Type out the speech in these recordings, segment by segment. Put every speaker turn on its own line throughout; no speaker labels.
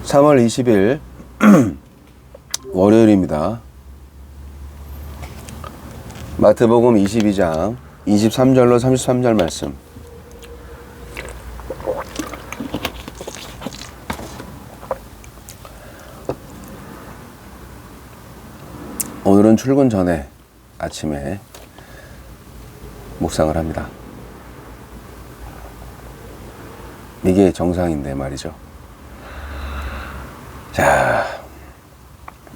3월 20일 월요일입니다. 마태복음 22장 23절로 33절 말씀. 오늘은 출근 전에 아침에 묵상을 합니다. 이게 정상인데 말이죠. 자,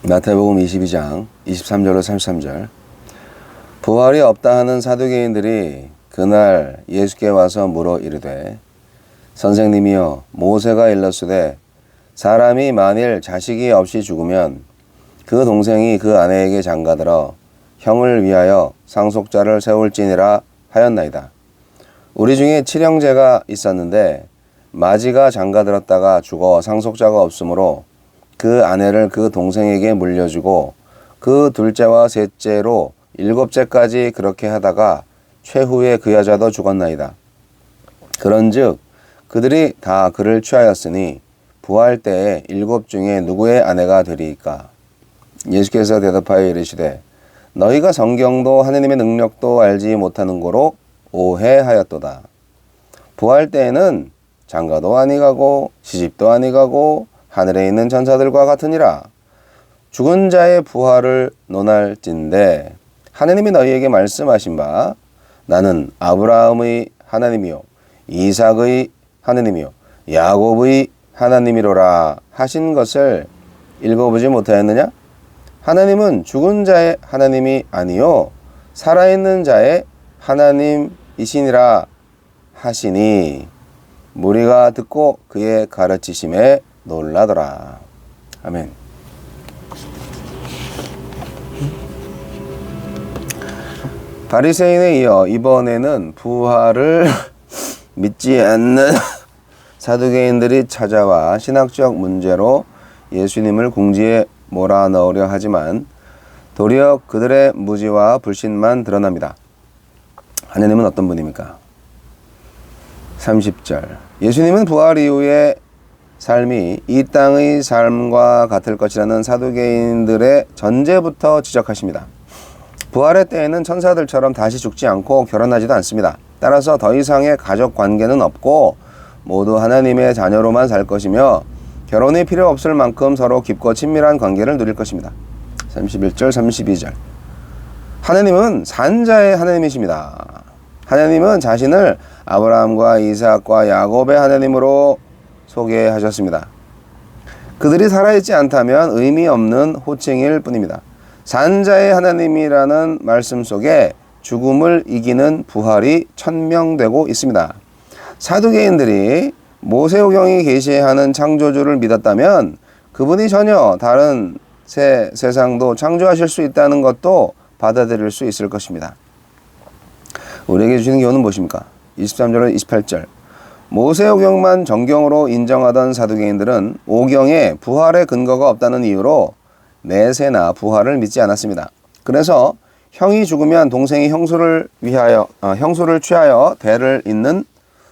마태복음 22장 23절로 33절. 부활이 없다 하는 사두개인들이 그날 예수께 와서 물어 이르되, 선생님이여, 모세가 일렀으되 사람이 만일 자식이 없이 죽으면 그 동생이 그 아내에게 장가들어 형을 위하여 상속자를 세울지니라 하였나이다. 우리 중에 칠형제가 있었는데 마지가 장가들었다가 죽어 상속자가 없으므로 그 아내를 그 동생에게 물려주고 그 둘째와 셋째로 일곱째까지 그렇게 하다가 최후에 그 여자도 죽었나이다. 그런즉 그들이 다 그를 취하였으니 부활 때에 일곱 중에 누구의 아내가 되리이까? 예수께서 대답하여 이르시되, 너희가 성경도 하느님의 능력도 알지 못하는 고로 오해하였도다. 부활 때에는 장가도 아니 가고 시집도 아니 가고 하늘에 있는 천사들과 같으니라. 죽은 자의 부활을 논할진대 하느님이 너희에게 말씀하신 바 나는 아브라함의 하나님이요 이삭의 하나님이요 야곱의 하나님이로라 하신 것을 읽어보지 못하였느냐? 하나님은 죽은 자의 하나님이 아니요 살아있는 자의 하나님이시니라 하시니 무리가 듣고 그의 가르치심에 놀라더라. 아멘. 바리새인에 이어 이번에는 부활을 믿지 않는 사두개인들이 찾아와 신학적 문제로 예수님을 궁지에 몰아넣으려 하지만 도리어 그들의 무지와 불신만 드러납니다. 하느님은 어떤 분입니까? 30절. 예수님은 부활 이후의 삶이 이 땅의 삶과 같을 것이라는 사두개인들의 전제부터 지적하십니다. 부활의 때에는 천사들처럼 다시 죽지 않고 결혼하지도 않습니다. 따라서 더 이상의 가족 관계는 없고 모두 하나님의 자녀로만 살 것이며 결혼이 필요 없을 만큼 서로 깊고 친밀한 관계를 누릴 것입니다. 31절, 32절. 하나님은 산자의 하나님이십니다. 하나님은 자신을 아브라함과 이삭과 야곱의 하나님으로 소개하셨습니다. 그들이 살아있지 않다면 의미 없는 호칭일 뿐입니다. 산자의 하나님이라는 말씀 속에 죽음을 이기는 부활이 천명되고 있습니다. 사두개인들이 모세오경이 계시하는 창조주를 믿었다면 그분이 전혀 다른 새 세상도 창조하실 수 있다는 것도 받아들일 수 있을 것입니다. 우리에게 주시는 교훈은 무엇입니까? 23절로 28절. 모세오경만 정경으로 인정하던 사두개인들은 오경에 부활의 근거가 없다는 이유로 내세나 부활을 믿지 않았습니다. 그래서 형이 죽으면 동생이 형수를 취하여 대를 잇는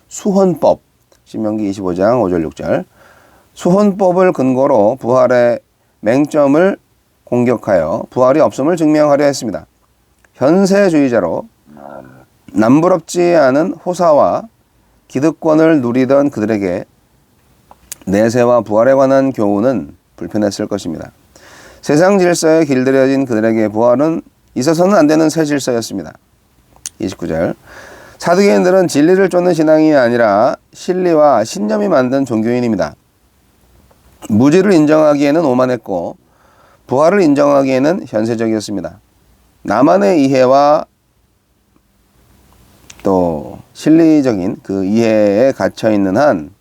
수혼법, 신명기 25장 5절 6절, 수혼법을 근거로 부활의 맹점을 공격하여 부활이 없음을 증명하려 했습니다. 현세주의자로 남부럽지 않은 호사와 기득권을 누리던 그들에게 내세와 부활에 관한 교훈은 불편했을 것입니다. 세상 질서에 길들여진 그들에게 부활은 있어서는 안 되는 새 질서였습니다. 29절. 사두개인들은 진리를 쫓는 신앙이 아니라 신리와 신념이 만든 종교인입니다. 무지를 인정하기에는 오만했고 부활을 인정하기에는 현세적이었습니다. 나만의 이해와 또 실리적인 그 이해에 갇혀있는 한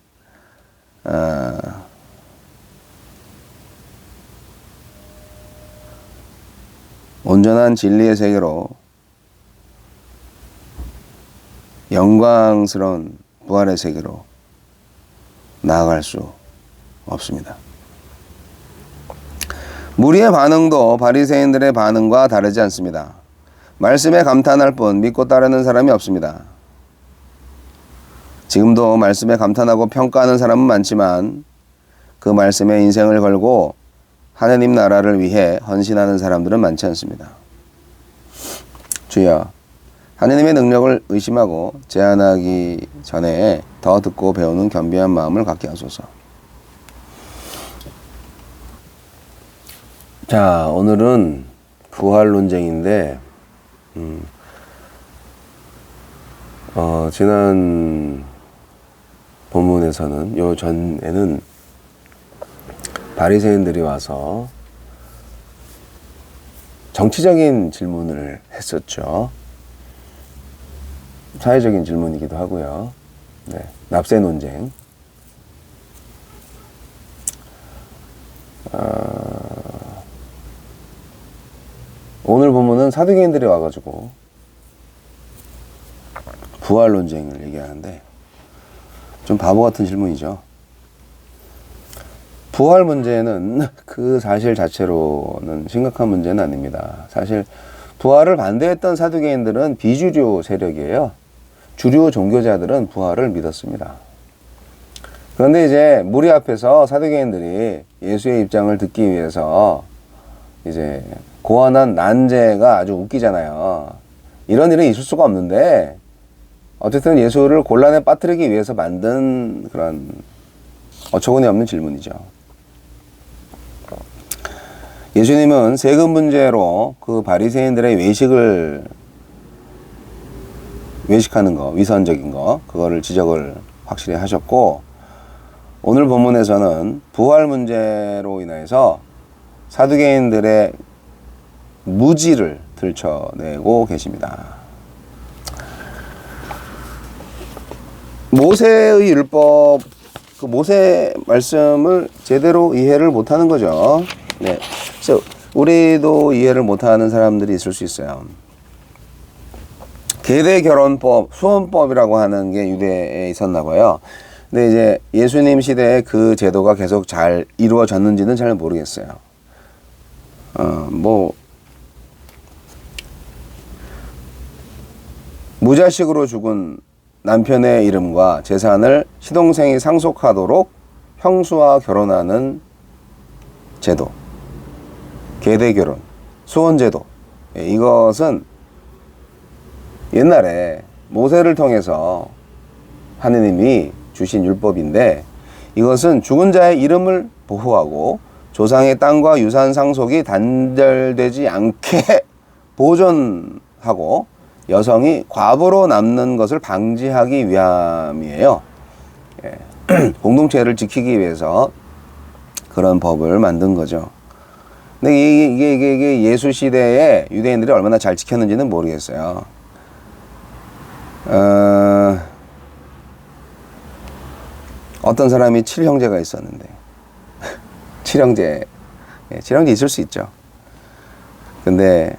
온전한 진리의 세계로 영광스러운 부활의 세계로 나아갈 수 없습니다. 무리의 반응도 바리새인들의 반응과 다르지 않습니다. 말씀에 감탄할 뿐 믿고 따르는 사람이 없습니다. 지금도 말씀에 감탄하고 평가하는 사람은 많지만 그 말씀에 인생을 걸고 하느님 나라를 위해 헌신하는 사람들은 많지 않습니다. 주여, 하느님의 능력을 의심하고 제안하기 전에 더 듣고 배우는 겸비한 마음을 갖게 하소서. 자, 오늘은 부활 논쟁인데 지난 본문에서는 요 전에는 바리새인들이 와서 정치적인 질문을 했었죠. 사회적인 질문이기도 하고요. 네, 납세 논쟁. 오늘 본문은 사두개인들이 와가지고 부활 논쟁을 얘기하는데 좀 바보 같은 질문이죠. 부활 문제는 그 사실 자체로는 심각한 문제는 아닙니다. 사실 부활을 반대했던 사두개인들은 비주류 세력이에요. 주류 종교자들은 부활을 믿었습니다. 그런데 이제 무리 앞에서 사두개인들이 예수의 입장을 듣기 위해서 이제 고안한 난제가 아주 웃기잖아요. 이런 일은 있을 수가 없는데 어쨌든 예수를 곤란에 빠뜨리기 위해서 만든 그런 어처구니 없는 질문이죠. 예수님은 세금 문제로 그 바리새인들의 외식하는 거, 위선적인 거, 그거를 지적을 확실히 하셨고, 오늘 본문에서는 부활 문제로 인해서 사두개인들의 무지를 들춰내고 계십니다. 모세의 율법, 그 모세 말씀을 제대로 이해를 못하는 거죠. 네. 그래서 우리도 이해를 못하는 사람들이 있을 수 있어요. 계대 결혼법, 수혼법이라고 하는 게 유대에 있었나 봐요. 근데 이제 예수님 시대에 그 제도가 계속 잘 이루어졌는지는 잘 모르겠어요. 무자식으로 죽은 남편의 이름과 재산을 시동생이 상속하도록 형수와 결혼하는 제도, 계대결혼, 수혼제도, 이것은 옛날에 모세를 통해서 하느님이 주신 율법인데, 이것은 죽은 자의 이름을 보호하고 조상의 땅과 유산 상속이 단절되지 않게 보존하고 여성이 과부로 남는 것을 방지하기 위함이에요. 공동체를 지키기 위해서 그런 법을 만든 거죠. 근데 이게 예수 시대에 유대인들이 얼마나 잘 지켰는지는 모르겠어요. 어떤 사람이 7형제가 있었는데 7형제 있을 수 있죠. 근데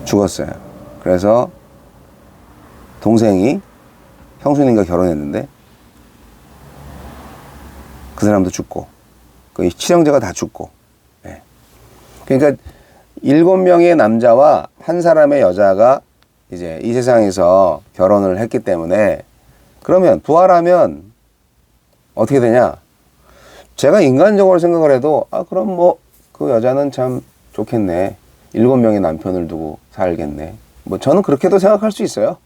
죽었어요. 그래서 동생이 형수님과 결혼했는데 그 사람도 죽고, 그 7형제가 다 죽고. 그러니까 7명의 남자와 한 사람의 여자가 이제 이 세상에서 결혼을 했기 때문에, 그러면 부활하면 어떻게 되냐? 제가 인간적으로 생각을 해도 그럼 뭐 그 여자는 참 좋겠네. 7명의 남편을 두고 살겠네. 뭐 저는 그렇게도 생각할 수 있어요.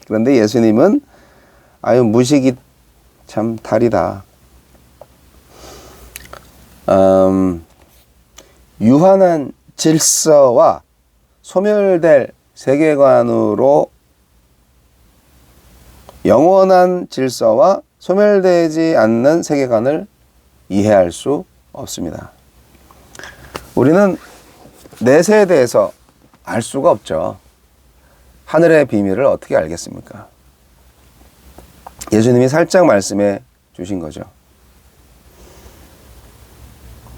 그런데 예수님은 무식이 참 탈이다. 유한한 질서와 소멸될 세계관으로 영원한 질서와 소멸되지 않는 세계관을 이해할 수 없습니다. 우리는 내세에 대해서 알 수가 없죠. 하늘의 비밀을 어떻게 알겠습니까? 예수님이 살짝 말씀해 주신 거죠.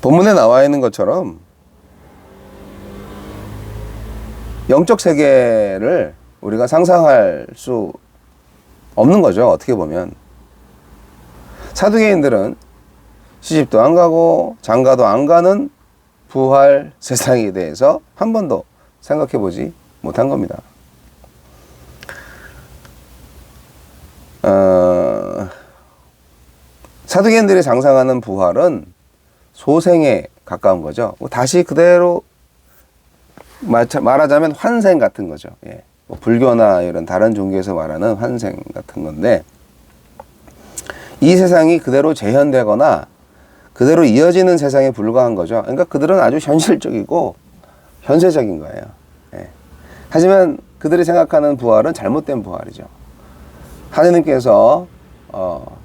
본문에 나와 있는 것처럼 영적 세계를 우리가 상상할 수 없는 거죠. 어떻게 보면. 사두개인들은 시집도 안 가고 장가도 안 가는 부활 세상에 대해서 한 번도 생각해 보지 못한 겁니다. 사두개인들이 상상하는 부활은 소생에 가까운 거죠. 다시 그대로 말하자면 환생 같은 거죠. 예. 뭐 불교나 이런 다른 종교에서 말하는 환생 같은 건데, 이 세상이 그대로 재현되거나 그대로 이어지는 세상에 불과한 거죠. 그러니까 그들은 아주 현실적이고 현세적인 거예요. 예. 하지만 그들이 생각하는 부활은 잘못된 부활이죠. 하느님께서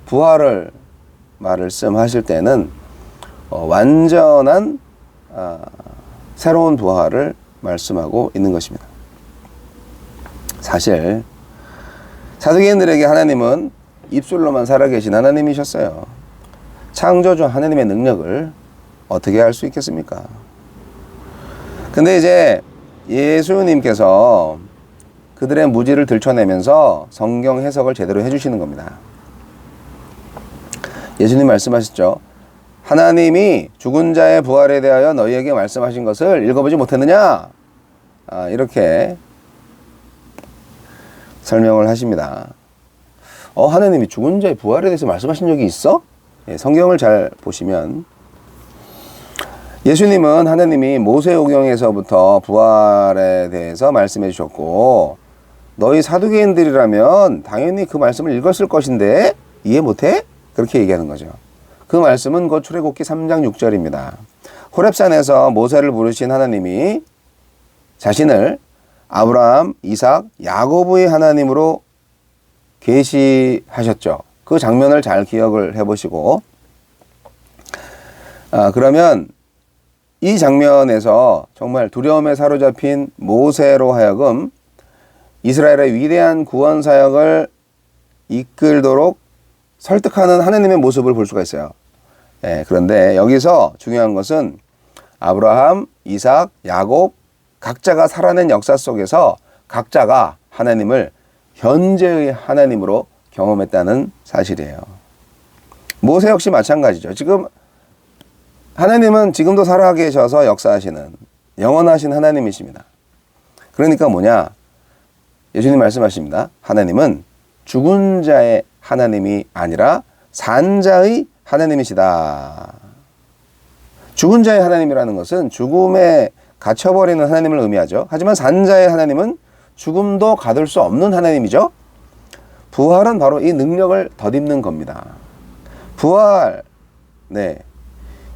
부활을 말씀하실 때는 완전한 새로운 부활을 말씀하고 있는 것입니다. 사실 사두개인들에게 하나님은 입술로만 살아계신 하나님이셨어요. 창조주 하나님의 능력을 어떻게 알 수 있겠습니까? 근데 이제 예수님께서 그들의 무지를 들춰내면서 성경 해석을 제대로 해주시는 겁니다. 예수님 말씀하셨죠. 하나님이 죽은 자의 부활에 대하여 너희에게 말씀하신 것을 읽어보지 못했느냐? 이렇게 설명을 하십니다. 하나님이 죽은 자의 부활에 대해서 말씀하신 적이 있어? 예, 성경을 잘 보시면 예수님은 하나님이 모세오경에서부터 부활에 대해서 말씀해 주셨고, 너희 사두개인들이라면 당연히 그 말씀을 읽었을 것인데 이해 못해? 그렇게 얘기하는 거죠. 그 말씀은 곧 출애굽기 3장 6절입니다. 호렙산에서 모세를 부르신 하나님이 자신을 아브라함, 이삭, 야고보의 하나님으로 계시하셨죠. 그 장면을 잘 기억을 해보시고, 그러면 이 장면에서 정말 두려움에 사로잡힌 모세로 하여금 이스라엘의 위대한 구원 사역을 이끌도록 설득하는 하나님의 모습을 볼 수가 있어요. 예, 그런데 여기서 중요한 것은 아브라함, 이삭, 야곱 각자가 살아낸 역사 속에서 각자가 하나님을 현재의 하나님으로 경험했다는 사실이에요. 모세 역시 마찬가지죠. 지금 하나님은 지금도 살아계셔서 역사하시는 영원하신 하나님이십니다. 그러니까 뭐냐? 예수님 말씀하십니다. 하나님은 죽은 자의 하나님이 아니라 산 자의 하나님이시다. 죽은 자의 하나님이라는 것은 죽음에 갇혀버리는 하나님을 의미하죠. 하지만 산 자의 하나님은 죽음도 가둘 수 없는 하나님이죠. 부활은 바로 이 능력을 덧입는 겁니다. 부활, 네.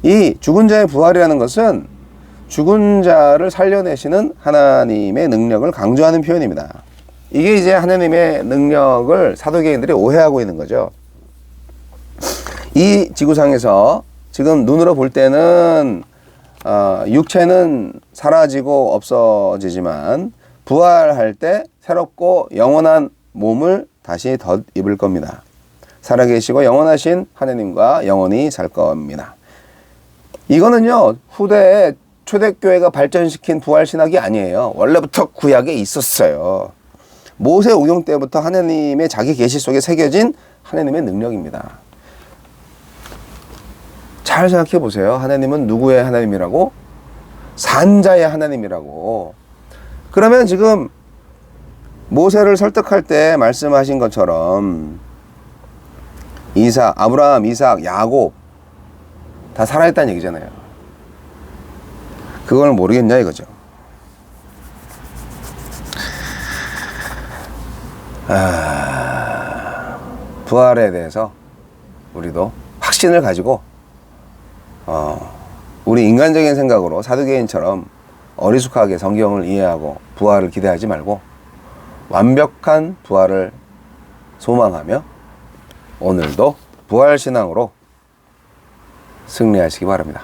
이 죽은 자의 부활이라는 것은 죽은 자를 살려내시는 하나님의 능력을 강조하는 표현입니다. 이게 이제 하나님의 능력을 사두개인들이 오해하고 있는 거죠. 이 지구상에서 지금 눈으로 볼 때는 육체는 사라지고 없어지지만 부활할 때 새롭고 영원한 몸을 다시 덧입을 겁니다. 살아계시고 영원하신 하나님과 영원히 살 겁니다. 이거는요, 후대에 초대교회가 발전시킨 부활신학이 아니에요. 원래부터 구약에 있었어요. 모세 오경 때부터 하나님의 자기 계시 속에 새겨진 하나님의 능력입니다. 잘 생각해 보세요. 하나님은 누구의 하나님이라고? 산자의 하나님이라고. 그러면 지금 모세를 설득할 때 말씀하신 것처럼 아브라함, 이삭, 야곱 다 살아있다는 얘기잖아요. 그걸 모르겠냐 이거죠. 부활에 대해서 우리도 확신을 가지고 우리 인간적인 생각으로 사두개인처럼 어리숙하게 성경을 이해하고 부활을 기대하지 말고 완벽한 부활을 소망하며 오늘도 부활신앙으로 승리하시기 바랍니다.